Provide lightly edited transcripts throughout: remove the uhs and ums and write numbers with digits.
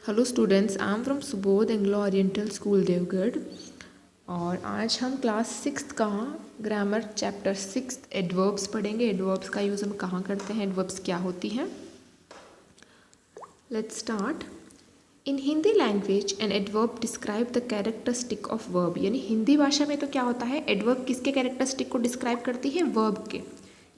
Hello students, I am from Subodh Anglo Oriental School Deogarh. और आज हम क्लास 6 का ग्रामर चैप्टर 6 एडवर्ब्स पढ़ेंगे। एडवर्ब्स का यूज़ हम कहाँ करते हैं, एडवर्ब्स क्या होती हैं। Let's start. In Hindi language an adverb describe the characteristic of verb. यानी हिंदी भाषा में तो क्या होता है, एडवर्ब किसके कैरेक्टरिस्टिक को डिस्क्राइब करती है, वर्ब के।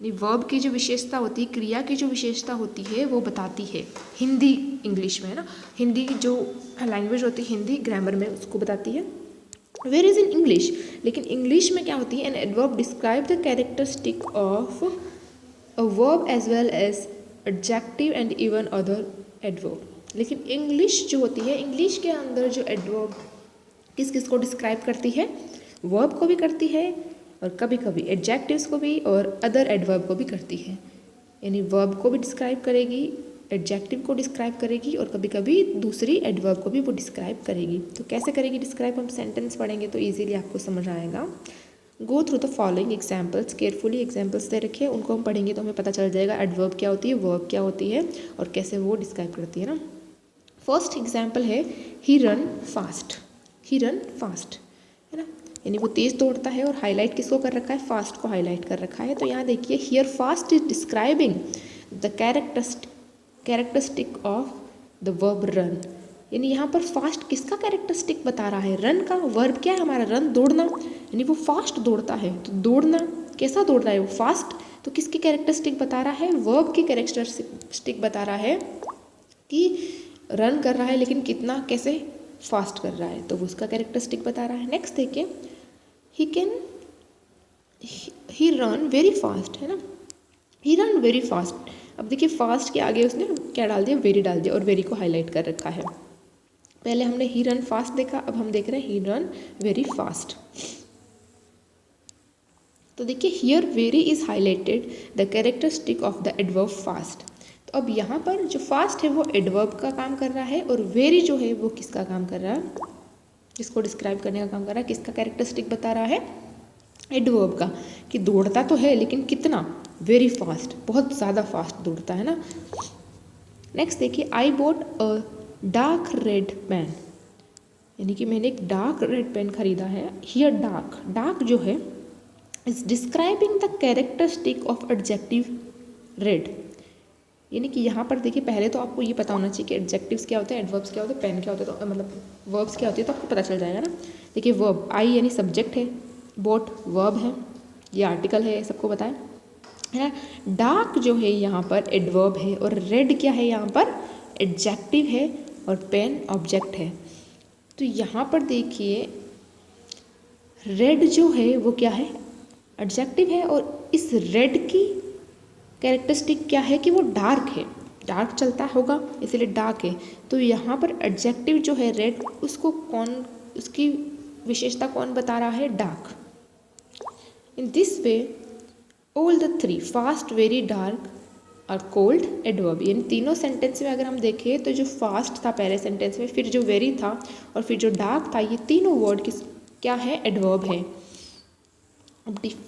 यानी वर्ब की जो विशेषता होती है, क्रिया की जो विशेषता होती है वो बताती है हिंदी, इंग्लिश में है ना। हिंदी जो लैंग्वेज होती है, हिंदी ग्रामर में उसको बताती है। वेयर इज़ इन इंग्लिश, लेकिन इंग्लिश में क्या होती है, an adverb describe the characteristic of a verb as well as adjective and even other adverb. लेकिन इंग्लिश जो होती है, इंग्लिश के अंदर जो एडवर्ब किस किस को डिस्क्राइब करती है, वर्ब को भी करती है और कभी कभी एडजेक्टिव्स को भी और अदर एडवर्ब को भी करती है। यानी वर्ब को भी डिस्क्राइब करेगी, एडजेक्टिव को डिस्क्राइब करेगी और कभी कभी दूसरी एडवर्ब को भी वो डिस्क्राइब करेगी। तो कैसे करेगी डिस्क्राइब, हम सेंटेंस पढ़ेंगे तो ईजिली आपको समझ आएगा। Go through the following examples carefully. Examples दे रखे हैं, उनको हम पढ़ेंगे तो हमें पता चल जाएगा एडवर्ब क्या होती है, वर्ब क्या होती है और कैसे वो डिस्क्राइब करती है ना। फर्स्ट एग्जाम्पल है ही रन फास्ट। ही रन फास्ट है ना, यानी वो तेज़ दौड़ता है और हाईलाइट किसको कर रखा है, फास्ट को हाईलाइट कर रखा है। तो यहाँ देखिए, here fast is describing the characteristic of the verb run. यानी यहाँ पर फास्ट किसका कैरेक्टरिस्टिक बता रहा है, रन का। वर्ब क्या है हमारा, रन, दौड़ना। यानी वो फास्ट दौड़ता है, तो दौड़ना कैसा दौड़ रहा है, वो फास्ट। तो किसकी कैरेक्टरिस्टिक बता रहा है, वर्ब की कैरेक्टरिस्टिक बता रहा है कि रन कर रहा है लेकिन कितना, कैसे, फास्ट कर रहा है, तो वो उसका कैरेक्टरिस्टिक बता रहा है। नेक्स्ट देखिए, ही रन वेरी फास्ट है ना, ही रन वेरी फास्ट। अब देखिए फास्ट के आगे उसने क्या डाल दिया, वेरी डाल दिया और वेरी को हाईलाइट कर रखा है। पहले हमने ही रन फास्ट देखा, अब हम देख रहे हैं ही रन वेरी फास्ट। तो देखिए here very is highlighted the characteristic of the adverb fast. तो अब यहाँ पर जो फास्ट है वो एडवर्ब का काम कर रहा है और वेरी जो है वो किसका काम कर रहा है, किसको डिस्क्राइब करने का काम कर रहा है, किसका कैरेक्टरिस्टिक बता रहा है, एडवर्ब का। कि दौड़ता तो है लेकिन कितना, वेरी फास्ट, बहुत ज़्यादा फास्ट दौड़ता है ना। नेक्स्ट देखिए, I bought a dark red pen. यानी कि मैंने एक डार्क रेड पेन खरीदा है। हियर डार्क, डार्क जो है is describing the characteristic of adjective red. यानी कि यहाँ पर देखिए, पहले तो आपको ये पता होना चाहिए कि एडजेक्टिव्स क्या होते हैं, एडवर्ब्स क्या होते हैं, पेन क्या होते हैं, तो मतलब वर्ब्स क्या होती है, तो आपको पता चल जाएगा ना। देखिए वर्ब, आई यानी सब्जेक्ट है, बोट वर्ब है, ये आर्टिकल है, सबको बताएं है ना। डार्क जो है यहाँ पर एडवर्ब है और रेड क्या है यहाँ पर, एडजेक्टिव है और पेन ऑब्जेक्ट है। तो यहाँ पर देखिए रेड जो है वो क्या है, एडजेक्टिव है और इस रेड की कैरेक्टरिस्टिक क्या है कि वो डार्क है, डार्क चलता होगा इसलिए डार्क है। तो यहाँ पर एडजेक्टिव जो है रेड, उसको कौन, उसकी विशेषता कौन बता रहा है, dark. In this way all the three fast, very, dark और कोल्ड एडवर्ब। यानी तीनों सेंटेंस में अगर हम देखें तो जो फास्ट था पहले सेंटेंस में, फिर जो वेरी था और फिर जो डार्क था, ये तीनों वर्ड किस, क्या है, एडवर्ब है।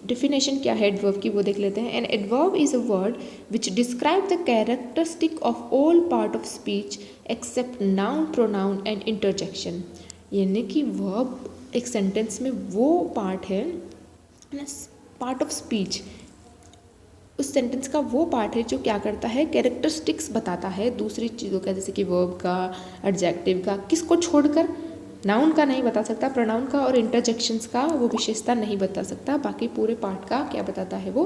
डेफिनेशन क्या है एडवर्ब की वो देख लेते हैं। An adverb is a word which describe the characteristic of all part of speech except noun, pronoun and interjection. यानी कि वर्ब एक सेंटेंस में वो पार्ट है, पार्ट ऑफ स्पीच, उस सेंटेंस का वो पार्ट है जो क्या करता है, कैरेक्टरिस्टिक्स बताता है दूसरी चीज़ों का, जैसे कि वर्ब का, एडजेक्टिव का, किसको छोड़कर, नाउन का नहीं बता सकता, प्रोनाउन का और इंटरजेक्शंस का वो विशेषता नहीं बता सकता, बाकी पूरे पार्ट का क्या बताता है, वो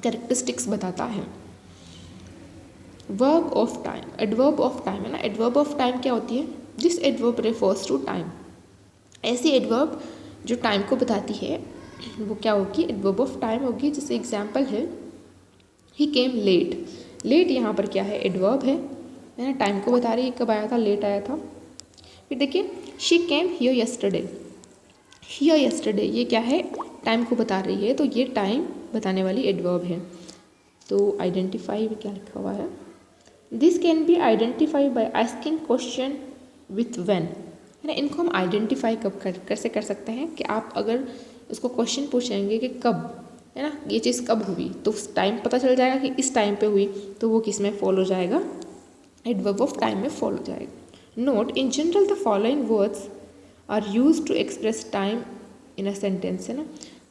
कैरेक्टरिस्टिक्स बताता है। Verb of time, adverb of time है ना। एडवर्ब ऑफ टाइम क्या होती है, this adverb refers to time. ऐसी एडवर्ब जो टाइम को बताती है वो क्या होगी, एडवर्ब ऑफ टाइम होगी। जैसे एग्जाम्पल है, ही केम लेट। लेट यहाँ पर क्या है, एडवर्ब है ना, टाइम को बता रही है, कब आया था, लेट आया था। फिर देखिए, she came here yesterday. Here yesterday ये क्या है, टाइम को बता रही है, तो ये टाइम बताने वाली एडवर्ब है। तो आइडेंटिफाई में क्या लिखा हुआ है, this can be identify by asking question with when, है ना। इनको हम आइडेंटिफाई कब कैसे कर सकते हैं, कि आप अगर उसको क्वेश्चन पूछेंगे कि कब, है ना, ये चीज़ कब हुई, तो उस टाइम पता चल जाएगा कि इस टाइम पे हुई, तो वो किस में फॉलो जाएगा, एडवर्ब ऑफ टाइम में फॉलो जाएगा। Note in general the following words are use to express time in a sentence, है ना।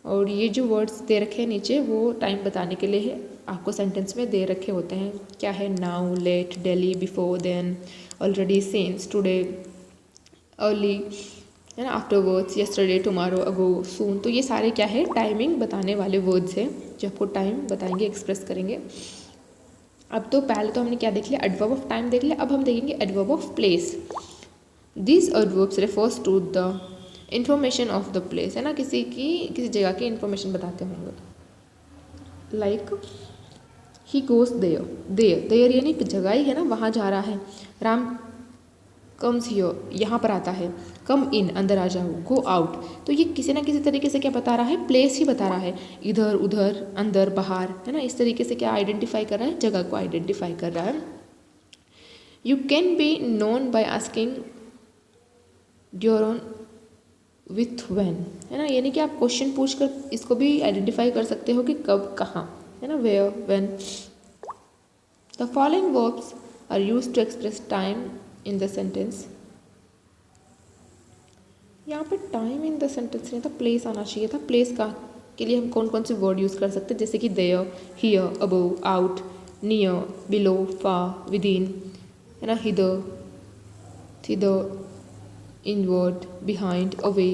और ये जो वर्ड्स दे रखे हैं नीचे वो टाइम बताने के लिए है, आपको सेंटेंस में दे रखे होते हैं। क्या है? Now, late, daily, before, then, already, since, today, early, है ना, afterwards, yesterday, tomorrow, ago, soon. तो ये सारे क्या है? टाइमिंग बताने वाले वर्ड्स हैं जो आपको टाइम बताएंगे, एक्सप्रेस करेंगे। अब तो पहले तो हमने क्या देख लिया? एडवर्ब ऑफ टाइम देख लिया। अब हम देखेंगे adverb of place. This adverbs refers to the information of the place, है ना, किसी जगह की इंफॉर्मेशन बताते होंगे। Like he goes there, there यानी जगह ही है ना, वहाँ जा रहा है। राम कम्स हियर, यहाँ पर आता है। कम इन, अंदर आ जाओ। गो आउट, तो ये किसी ना किसी तरीके से क्या बता रहा है? प्लेस ही बता रहा है। इधर उधर, अंदर बाहर, है ना, इस तरीके से क्या आइडेंटिफाई कर रहा है? जगह को आइडेंटिफाई कर रहा है। You can be known by asking during with when, है ना, यानी कि आप क्वेश्चन पूछ कर इसको भी आइडेंटिफाई कर सकते हो कि कब, कहाँ, है ना, where, when. The following verbs are used to express time in the sentence. यहाँ पर टाइम इन द सेंटेंस नहीं था, प्लेस आना चाहिए था। प्लेस का के लिए हम कौन कौन से वर्ड यूज़ कर सकते हैं? जैसे कि there, here, above, out, near, below, far, within, है ना, hither, thither, inward, behind, away,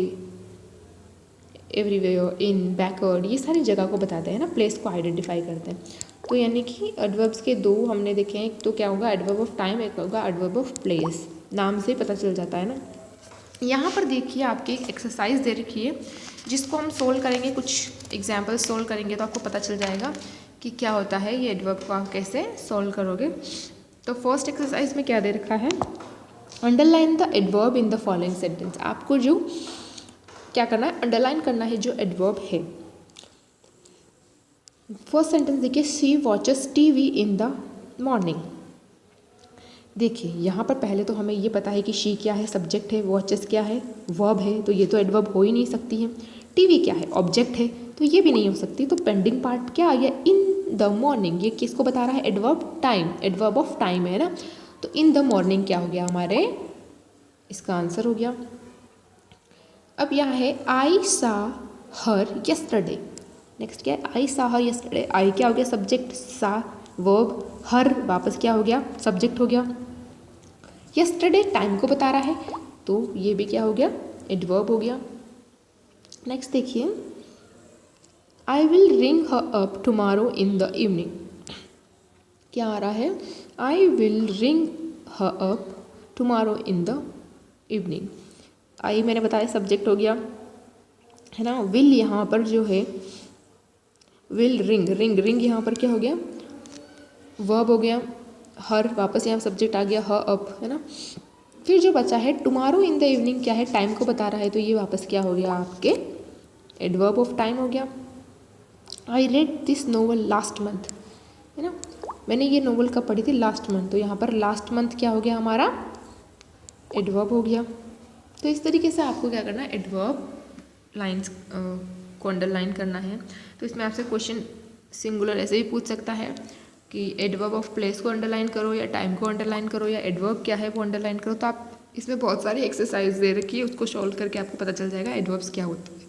everywhere, in, backward. ये सारी जगह को बताते हैं ना, प्लेस को आइडेंटिफाई करते हैं। तो यानी कि एडवर्ब्स के दो हमने देखे हैं, एक तो क्या होगा? एडवर्ब ऑफ टाइम, एक होगा एडवर्ब ऑफ प्लेस। नाम से पता चल जाता है ना। यहाँ पर देखिए आपकी एक एक्सरसाइज दे रखी है जिसको हम सोल्व करेंगे, कुछ एग्जाम्पल्स सोल्व करेंगे तो आपको पता चल जाएगा कि क्या होता है ये एडवर्ब को आप कैसे सोल्व करोगे। तो फर्स्ट एक्सरसाइज में क्या दे रखा है? Underline the adverb in the following sentence. आपको जो क्या करना है? अंडरलाइन करना है जो एडवर्ब है। फर्स्ट सेंटेंस देखिए, she watches TV in the morning. देखिए यहाँ पर पहले तो हमें ये पता है कि शी क्या है? सब्जेक्ट है। वॉचेस क्या है? वर्ब है, तो ये तो एडवर्ब हो ही नहीं सकती है। टीवी क्या है? ऑब्जेक्ट है, तो ये भी नहीं हो सकती। तो पेंडिंग पार्ट क्या आ गया? In the morning. ये किसको बता रहा है? Adverb time, adverb of time है ना। तो इन द मॉर्निंग क्या हो गया हमारे? इसका आंसर हो गया। अब यहाँ है आई सा हर यस्टरडे। नेक्स्ट क्या है? आई सा हर यस्टरडे। आई क्या हो गया? सब्जेक्ट, सा वर्ब, हर वापस क्या हो गया? सब्जेक्ट हो गया। यस्टरडे टाइम को बता रहा है, तो ये भी क्या हो गया? एडवर्ब हो गया। नेक्स्ट देखिए, I will ring her up tomorrow in the evening. क्या आ रहा है? I will ring her up tomorrow in the evening. I मैंने बताया सब्जेक्ट हो गया, है ना। विल यहाँ पर जो है, विल रिंग, रिंग रिंग यहाँ पर क्या हो गया? वर्ब हो गया। हर वापस यहाँ सब्जेक्ट आ गया, ह अप, है ना। फिर जो बचा है टुमारो इन द इवनिंग, क्या है? टाइम को बता रहा है, तो ये वापस क्या हो गया? आपके एडवर्ब ऑफ टाइम हो गया। I read this novel last month, है ना, मैंने ये नोवेल कब पढ़ी थी? Last month. तो यहाँ पर लास्ट मंथ क्या हो गया हमारा? एडवर्ब हो गया। तो इस तरीके से आपको क्या करना है? एडवर्ब लाइन्स को अंडरलाइन करना है। तो इसमें आपसे क्वेश्चन सिंगुलर ऐसे भी पूछ सकता है कि एडवर्ब ऑफ प्लेस को अंडरलाइन करो, या टाइम को अंडरलाइन करो, या एडवर्ब क्या है वो अंडरलाइन करो। तो आप इसमें बहुत सारी एक्सरसाइज दे रखी है, उसको सॉल्व करके आपको पता चल जाएगा एडवर्ब्स क्या होते हैं।